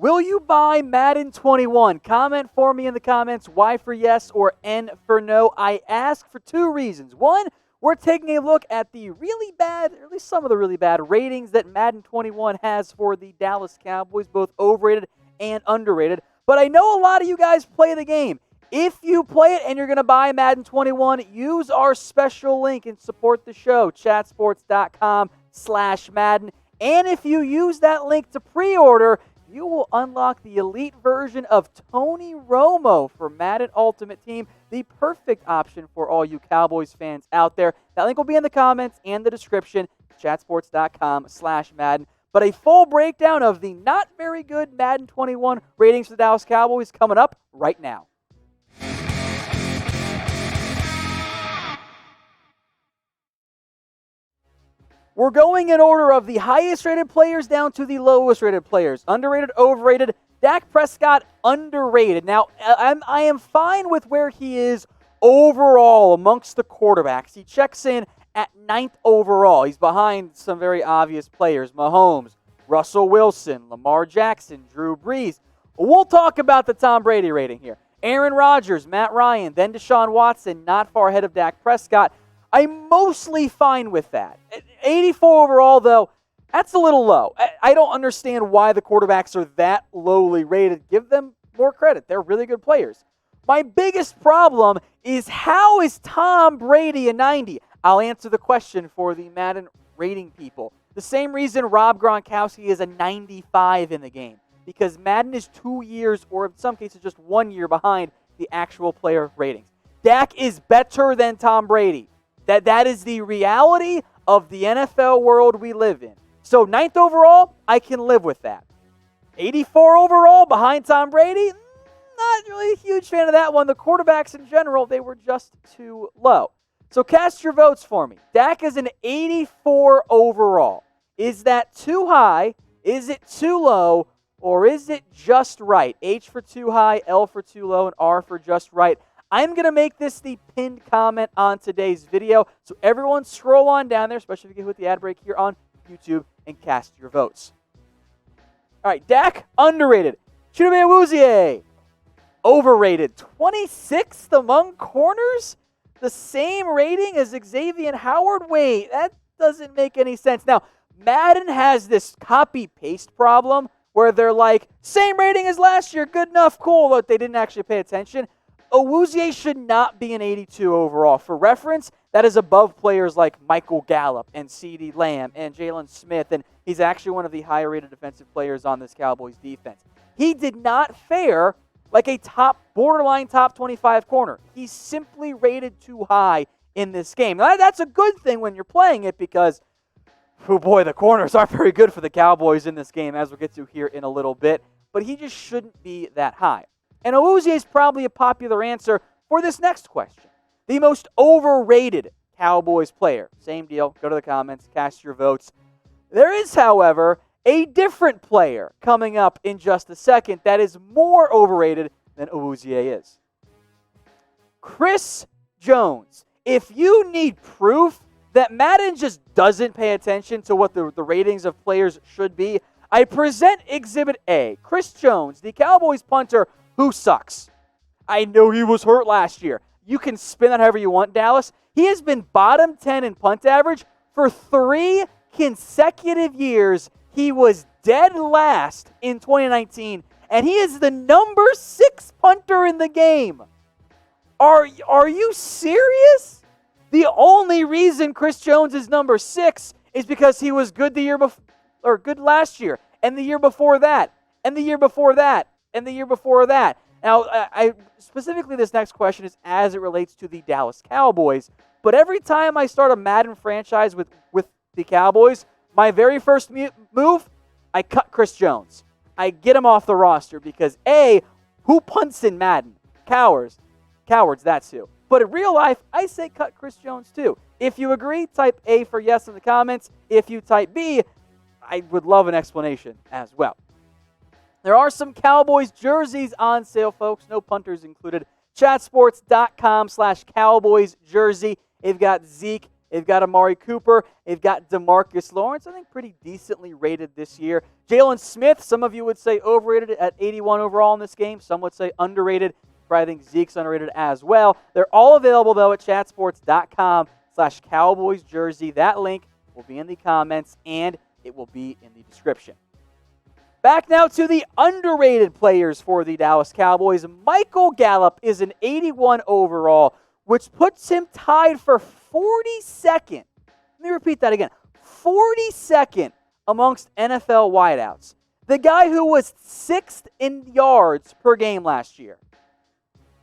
Will you buy Madden 21? Comment for me in the comments Y for yes or N for no. I ask for two reasons. One, we're taking a look at the really bad, or at least some of the really bad ratings that Madden 21 has for the Dallas Cowboys, both overrated and underrated. But I know a lot of you guys play the game. If you play it and you're going to buy Madden 21, use our special link and support the show, chatsports.com/Madden. And if you use that link to pre-order, you will unlock the elite version of Tony Romo for Madden Ultimate Team, the perfect option for all you Cowboys fans out there. That link will be in the comments and the description, chatsports.com/Madden. But a full breakdown of the not very good Madden 21 ratings for the Dallas Cowboys coming up right now. We're going in order of the highest rated players down to the lowest rated players. Underrated, overrated. Dak Prescott, underrated. Now, I am fine with where he is overall amongst the quarterbacks. He checks in at 9th overall. He's behind some very obvious players. Mahomes, Russell Wilson, Lamar Jackson, Drew Brees. We'll talk about the Tom Brady rating here. Aaron Rodgers, Matt Ryan, then Deshaun Watson, not far ahead of Dak Prescott. I'm mostly fine with that. 84 overall, though, that's a little low. I don't understand why the quarterbacks are that lowly rated. Give them more credit. They're really good players. My biggest problem is, how is Tom Brady a 90? I'll answer the question for the Madden rating people. The same reason Rob Gronkowski is a 95 in the game. Because Madden is 2 years, or in some cases just 1 year behind the actual player ratings. Dak is better than Tom Brady. That is the reality of the NFL world we live in. So 9th overall, I can live with that. 84 overall behind Tom Brady, not really a huge fan of that one. The quarterbacks in general, they were just too low. So cast your votes for me. Dak is an 84 overall. Is that too high? Is it too low? Or is it just right? H for too high, L for too low, and R for just right. I'm going to make this the pinned comment on today's video. So everyone scroll on down there, especially if you get with the ad break here on YouTube, and cast your votes. All right, Dak, underrated. Chidobe Awuzie, overrated. 26th among corners? The same rating as Xavier Howard? Wait, that doesn't make any sense. Now, Madden has this copy-paste problem where they're like, same rating as last year, good enough, cool, but they didn't actually pay attention. Awuzie should not be an 82 overall. For reference, that is above players like Michael Gallup and CeeDee Lamb and Jalen Smith, and he's actually one of the higher-rated defensive players on this Cowboys defense. He did not fare like a borderline top 25 corner. He's simply rated too high in this game. Now, that's a good thing when you're playing it because, oh boy, the corners aren't very good for the Cowboys in this game, as we'll get to here in a little bit, but he just shouldn't be that high. And Awuzie is probably a popular answer for this next question. The most overrated Cowboys player. Same deal. Go to the comments. Cast your votes. There is, however, a different player coming up in just a second that is more overrated than Awuzie is. Chris Jones. If you need proof that Madden just doesn't pay attention to what the ratings of players should be, I present Exhibit A. Chris Jones, the Cowboys punter who sucks. I know he was hurt last year. You can spin that however you want, Dallas. He has been bottom 10 in punt average for 3 consecutive years. He was dead last in 2019, and he is the number 6 punter in the game. Are you serious? The only reason Chris Jones is number 6 is because he was good the year before, or good last year, and the year before that, and the year before that, and the year before that. Now, I specifically, this next question is as it relates to the Dallas Cowboys, but every time I start a Madden franchise with the Cowboys, my very first move, I cut Chris Jones. I get him off the roster because, A, who punts in Madden? Cowards, that's who. But in real life, I say cut Chris Jones too. If you agree, type A for yes in the comments. If you type B, I would love an explanation as well. There are some Cowboys jerseys on sale, folks. No punters included. Chatsports.com/Cowboys jersey. They've got Zeke They've got Amari Cooper. They've got DeMarcus Lawrence, I think pretty decently rated this year. Jalen Smith, some of you would say overrated at 81 overall in this game. Some would say underrated. I think Zeke's underrated as well. They're all available, though, at chatsports.com/Cowboys jersey. That link will be in the comments, and it will be in the description. Back now to the underrated players for the Dallas Cowboys. Michael Gallup is an 81 overall, which puts him tied for 42nd. Let me repeat that again. 42nd amongst NFL wideouts. The guy who was 6th in yards per game last year.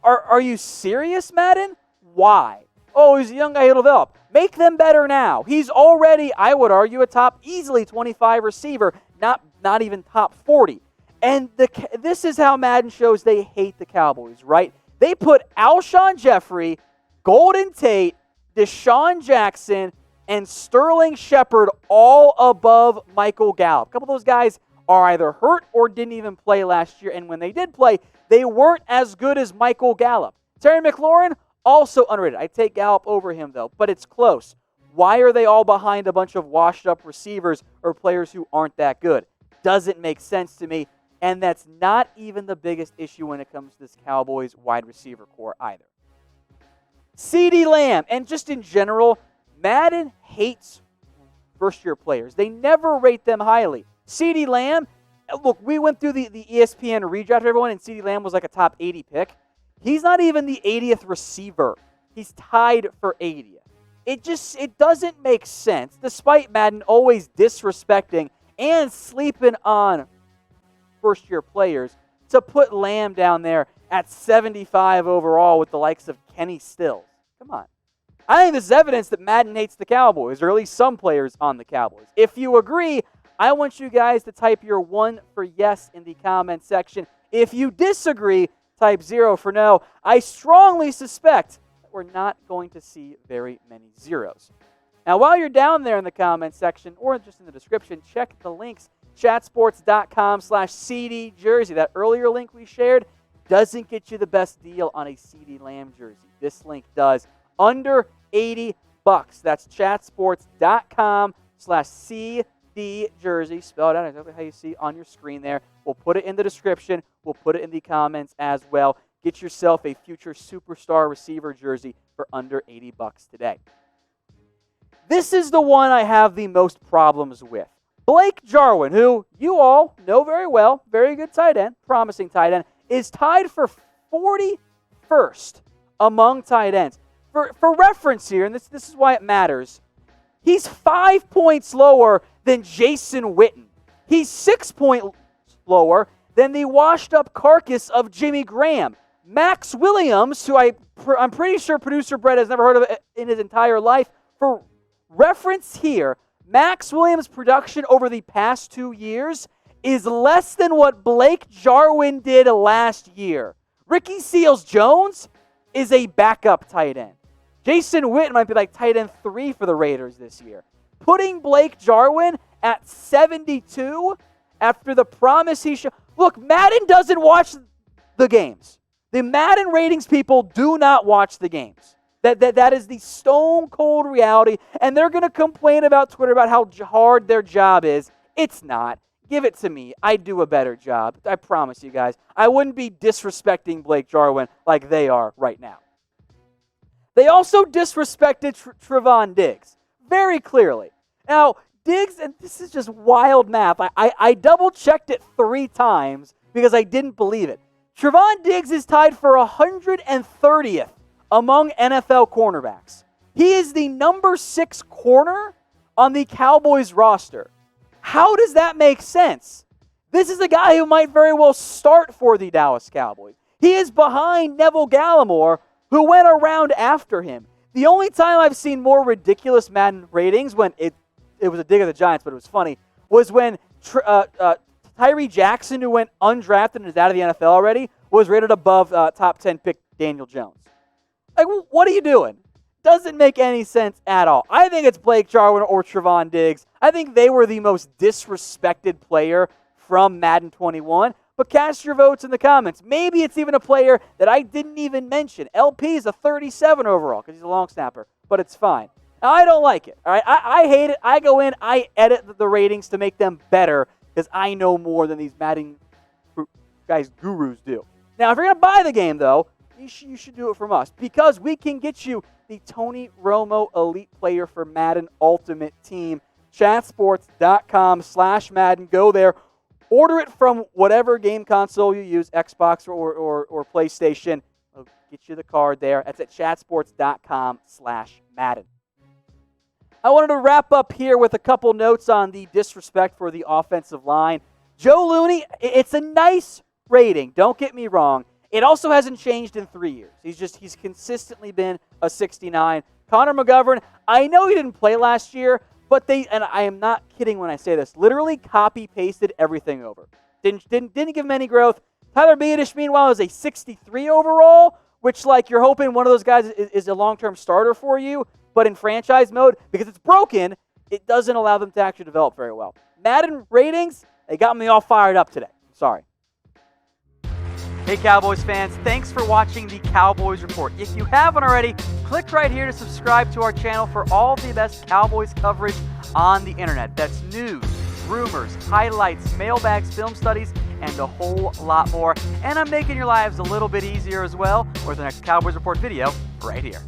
Are you serious, Madden? Why? Oh, he's a young guy, he'll develop. Make them better now. He's already, I would argue, a top easily 25 receiver, not even top 40. And this is how Madden shows they hate the Cowboys, right? They put Alshon Jeffrey, Golden Tate, Deshaun Jackson, and Sterling Shepard all above Michael Gallup. A couple of those guys are either hurt or didn't even play last year, and when they did play, they weren't as good as Michael Gallup. Terry McLaurin, also underrated. I take Gallup over him, though, but it's close. Why are they all behind a bunch of washed-up receivers or players who aren't that good? Doesn't make sense to me, and that's not even the biggest issue when it comes to this Cowboys wide receiver core either. CeeDee Lamb, and just in general, Madden hates first-year players. They never rate them highly. CeeDee Lamb, look, we went through the ESPN redraft of everyone, and CeeDee Lamb was like a top 80 pick. He's not even the 80th receiver. He's tied for 80th. It doesn't make sense, despite Madden always disrespecting and sleeping on first-year players, to put Lamb down there at 75 overall with the likes of Kenny Stills. Come on. I think this is evidence that Madden hates the Cowboys, or at least some players on the Cowboys. If you agree, I want you guys to type your 1 for yes in the comment section. If you disagree, type 0 for no. I strongly suspect that we're not going to see very many zeros. Now, while you're down there in the comment section, or just in the description, check the links. Chatsports.com/CD jersey. That earlier link we shared doesn't get you the best deal on a CeeDee Lamb jersey. This link does. Under $80. That's chatsports.com/CD jersey. Spell it out exactly how you see on your screen there. We'll put it in the description. We'll put it in the comments as well. Get yourself a future superstar receiver jersey for under $80 today. This is the one I have the most problems with. Blake Jarwin, who you all know very well, very good tight end, promising tight end, is tied for 41st among tight ends. For reference here, and this is why it matters, he's 5 points lower than Jason Witten. He's 6 points lower than the washed-up carcass of Jimmy Graham. Max Williams, who I'm pretty sure producer Brett has never heard of in his entire life. For reference here, Max Williams' production over the past 2 years is less than what Blake Jarwin did last year. Ricky Seals-Jones is a backup tight end. Jason Witten might be like tight end 3 for the Raiders this year. Putting Blake Jarwin at 72 after the promise he showed. Look, Madden doesn't watch the games. The Madden ratings people do not watch the games. That is the stone cold reality, and they're going to complain about Twitter about how hard their job is. It's not. Give it to me. I do a better job. I promise you guys. I wouldn't be disrespecting Blake Jarwin like they are right now. They also disrespected Trevon Diggs very clearly. Now, Diggs, and this is just wild math. I double-checked it 3 times because I didn't believe it. Trevon Diggs is tied for 130th among NFL cornerbacks. He is the number 6 corner on the Cowboys roster. How does that make sense? This is a guy who might very well start for the Dallas Cowboys. He is behind Neville Gallimore, who went around after him. The only time I've seen more ridiculous Madden ratings, when it was a dig of the Giants, but it was funny, was when Tyree Jackson, who went undrafted and is out of the NFL already, was rated above top 10 pick Daniel Jones. Like, what are you doing? Doesn't make any sense at all. I think it's Blake Jarwin or Trevon Diggs. I think they were the most disrespected player from Madden 21. But cast your votes in the comments. Maybe it's even a player that I didn't even mention. LP is a 37 overall because he's a long snapper, but it's fine. Now, I don't like it. All right, I hate it. I go in, I edit the ratings to make them better because I know more than these Madden guys gurus do. Now, if you're going to buy the game, though, you should do it from us because we can get you the Tony Romo Elite Player for Madden Ultimate Team. Chatsports.com/Madden. Go there. Order it from whatever game console you use, Xbox or PlayStation. I'll get you the card there. That's at chatsports.com/Madden. I wanted to wrap up here with a couple notes on the disrespect for the offensive line. Joe Looney, it's a nice rating. Don't get me wrong. It also hasn't changed in 3 years. He's consistently been a 69. Connor McGovern, I know he didn't play last year, but and I am not kidding when I say this, literally copy-pasted everything over. Didn't give him any growth. Tyler Biadasz, meanwhile, is a 63 overall, which, like, you're hoping one of those guys is a long-term starter for you, but in franchise mode, because it's broken, it doesn't allow them to actually develop very well. Madden ratings, they got me all fired up today. Sorry. Hey, Cowboys fans, thanks for watching the Cowboys Report. If you haven't already, click right here to subscribe to our channel for all the best Cowboys coverage on the internet. That's news, rumors, highlights, mailbags, film studies, and a whole lot more. And I'm making your lives a little bit easier as well with the next Cowboys Report video right here.